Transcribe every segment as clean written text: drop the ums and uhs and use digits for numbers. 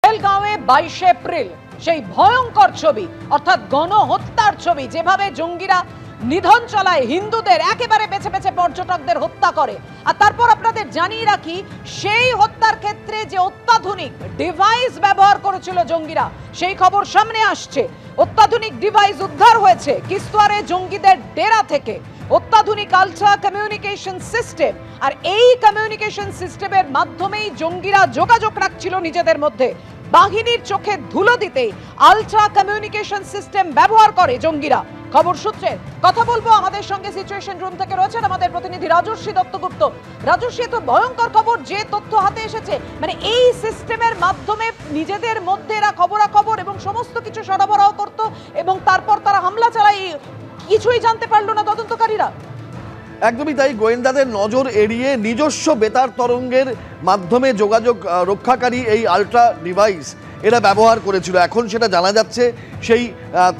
পেহেলগাঁওয়ে 22 April সেই ভয়ঙ্কর ছবি, অর্থাৎ গণহত্যার ছবি, যেভাবে জঙ্গিরা নিধন চালায়, হিন্দুদের একেবারে বেছে বেছে পর্যটকদের হত্যা করে। আর তারপর আপনাদের জানিয়ে রাখি, সেই হত্যার ক্ষেত্রে যে অত্যাধুনিক ডিভাইস ব্যবহার করেছিল জঙ্গিরা, সেই খবর সামনে আসছে। অত্যাধুনিক ডিভাইস উদ্ধার হয়েছে কিস্তোয়ারে জঙ্গিদের ডেরা থেকে। অত্যাধুনিক আলট্রা কমিউনিকেশন সিস্টেম, আর এই কমিউনিকেশন সিস্টেমের মাধ্যমেই জঙ্গিরা যোগাযোগ রাখছিল নিজেদের মধ্যে। বাহিনীর চোখে ধুলো দিতে আলট্রা কমিউনিকেশন সিস্টেম ব্যবহার করে জঙ্গিরা। খবর সূত্রে কথা বলবো, আমাদের সঙ্গে সিচুয়েশন রুম থেকে রয়েছেন আমাদের প্রতিনিধি রাজস্বী দত্তগুপ্ত। রাজস্বী, তো ভয়ঙ্কর খবর, যে তথ্য হাতে এসেছে, মানে এই সিস্টেমের মাধ্যমে নিজেদের মধ্যে এরা খবরাখবর এবং সমস্ত কিছু সরবরাহ করত এবং তারপর তারা হামলা চালায়, কিছুই জানতে পারলো না তদন্তকারীরা। একদমই তাই, গোয়েন্দাদের নজর এড়িয়ে নিজস্ব বেতার তরঙ্গের মাধ্যমে যোগাযোগ রক্ষাকারী এই আলট্রা ডিভাইস এরা ব্যবহার করেছিল। এখন সেটা জানা যাচ্ছে সেই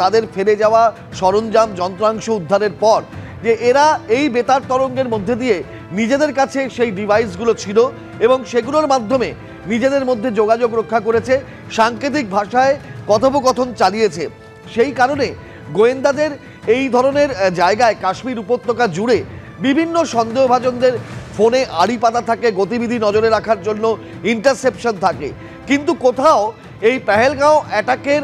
তাদের ফেলে যাওয়া সরঞ্জাম যন্ত্রাংশ উদ্ধারের পর, যে এরা এই বেতার তরঙ্গের মধ্যে দিয়ে নিজেদের কাছে সেই ডিভাইসগুলো ছিল এবং সেগুলোর মাধ্যমে নিজেদের মধ্যে যোগাযোগ রক্ষা করেছে, সাংকেতিক ভাষায় কথোপকথন চালিয়েছে। সেই কারণে গোয়েন্দাদের এই ধরনের জায়গায় কাশ্মীর উপত্যকা জুড়ে বিভিন্ন সন্দেহভাজনদের ফোনে আড়ি পাতা থাকে, গতিবিধি নজরে রাখার জন্য ইন্টারসেপশন থাকে। কিন্তু কোথাও এই পেহেলগাঁও অ্যাটাকের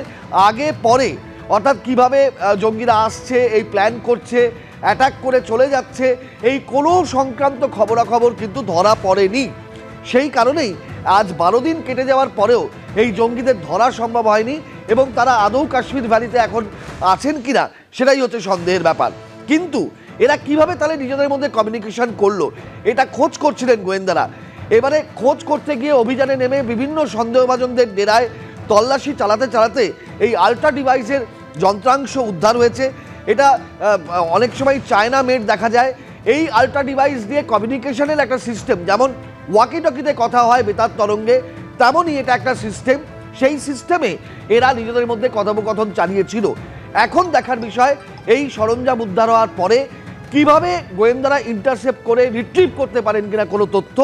আগে পরে, অর্থাৎ কিভাবে জঙ্গিরা আসছে, এই প্ল্যান করছে, অ্যাটাক করে চলে যাচ্ছে, এই কোনো সংক্রান্ত খবরাখবর কিন্তু ধরা পড়েনি। সেই কারণেই আজ 12 দিন কেটে যাওয়ার পরেও এই জঙ্গিদের ধরা সম্ভব হয়নি এবং তারা আদৌ কাশ্মীর ভ্যালিতে এখন আছেন কিনা সেটাই হচ্ছে সন্দেহের ব্যাপার। কিন্তু এরা কিভাবে তাহলে নিজেদের মধ্যে কমিউনিকেশন করলো, এটা খোঁজ করছিলেন গোয়েন্দারা। এবারে খোঁজ করতে গিয়ে অভিযানে নেমে বিভিন্ন সন্দেহভাজনদের ডেরায় তল্লাশি চালাতে চালাতে এই আলট্রা ডিভাইসের যন্ত্রাংশ উদ্ধার হয়েছে। এটা অনেক সময় চায়না মেড দেখা যায়। এই আলট্রা ডিভাইস দিয়ে কমিউনিকেশনের একটা সিস্টেম, যেমন ওয়াকি টকিতে কথা হয় বেতার তরঙ্গে, তেমনই এটা একটা সিস্টেম। সেই সিস্টেমে এরা নিজেদের মধ্যে কথোপকথন চালিয়েছিল। এখন দেখার বিষয়, এই সরঞ্জাম উদ্ধার হওয়ার পরে কিভাবে গোয়েন্দারা ইন্টারসেপ্ট করে রিট্রিভ করতে পারেন কিনা কোনো তথ্য,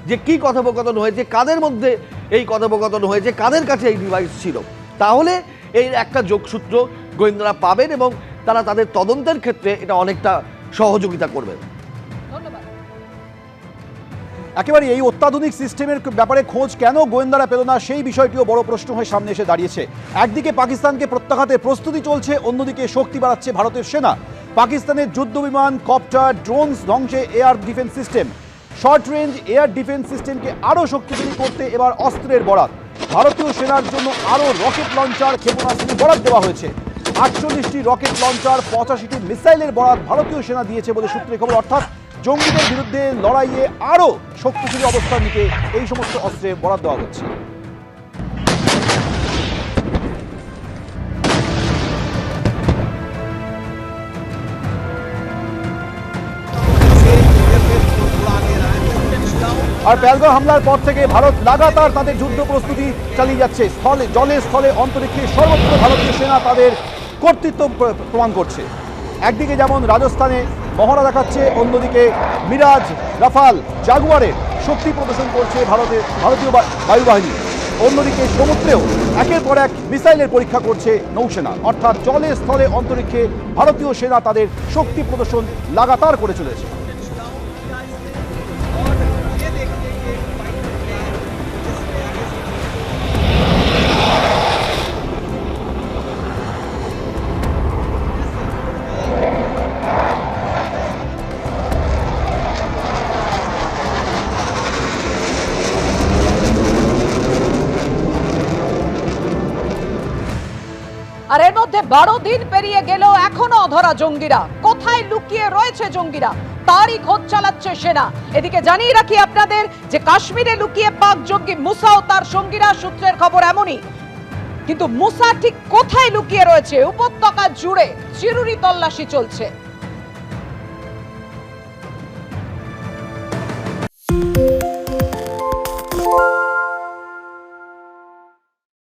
যে কি কথোপকথন হয়েছে, কাদের মধ্যে এই কথোপকথন হয়েছে, কাদের কাছে এই ডিভাইস ছিল। তাহলে এই একটা যোগসূত্র গোয়েন্দারা পাবেন এবং তারা তাদের তদন্তের ক্ষেত্রে এটা অনেকটা সহযোগিতা করবে। একেবারে এই অত্যাধুনিক সিস্টেমের ব্যাপারে খোঁজ কেন গোয়েন্দারা পেল না, সেই বিষয়টিও বড় প্রশ্ন হয়ে সামনে এসে দাঁড়িয়েছে। একদিকে পাকিস্তানকে প্রত্যাঘাতে প্রস্তুতি চলছে, অন্যদিকে শক্তি বাড়াচ্ছে ভারতের সেনা। পাকিস্তানের যুদ্ধ বিমান, কপ্টার, ড্রোনস ধ্বংসে air defence system, short range air defence সিস্টেমকে আরও শক্তিশালী করতে এবার অস্ত্রের বরাত। ভারতীয় সেনার জন্য আরও রকেট লঞ্চার, ক্ষেপণাস্ত্রের বরাত দেওয়া হয়েছে। 48টি রকেট লঞ্চার, 85টি মিসাইলের বরাত ভারতীয় সেনা দিয়েছে বলে সূত্রে খবর। অর্থাৎ জঙ্গিদের বিরুদ্ধে লড়াইয়ে আরও শক্তিশালী অবস্থান নিতে এই সমস্ত অস্ত্রের বরাত দেওয়া হচ্ছে। আর পেহেলগাঁও হামলার পর থেকে ভারত লাগাতার তাদের যুদ্ধ প্রস্তুতি চালিয়ে যাচ্ছে। স্থলে, জলে, স্থলে, অন্তরিক্ষে সর্বত্র ভারতীয় সেনা তাদের কর্তৃত্ব প্রমাণ করছে। একদিকে যেমন রাজস্থানে মহড়া দেখাচ্ছে, অন্যদিকে মিরাজ, রাফাল, জাগুয়ারের শক্তি প্রদর্শন করছে ভারতীয় বায়ুবাহিনী। অন্যদিকে সমুদ্রেও একের পর এক মিসাইলের পরীক্ষা করছে নৌসেনা। অর্থাৎ জলে, স্থলে, অন্তরিক্ষে ভারতীয় সেনা তাদের শক্তি প্রদর্শন লাগাতার করে চলেছে। আর এর মধ্যে 12 দিন পেরিয়ে গেল, এখনো অধরা জঙ্গিরা। কোথায় লুকিয়ে রয়েছে জঙ্গিরা, তারই খোঁজ চালাচ্ছে সেনা। এদিকে জানিয়ে রাখি আপনাদের যে কাশ্মীরে লুকিয়ে পাক জঙ্গি মুসা ও তার সঙ্গীরা, সূত্রের খবর এমনই। কিন্তু মুসা ঠিক কোথায় লুকিয়ে রয়েছে, উপত্যকা জুড়ে চিরুরি তল্লাশি চলছে।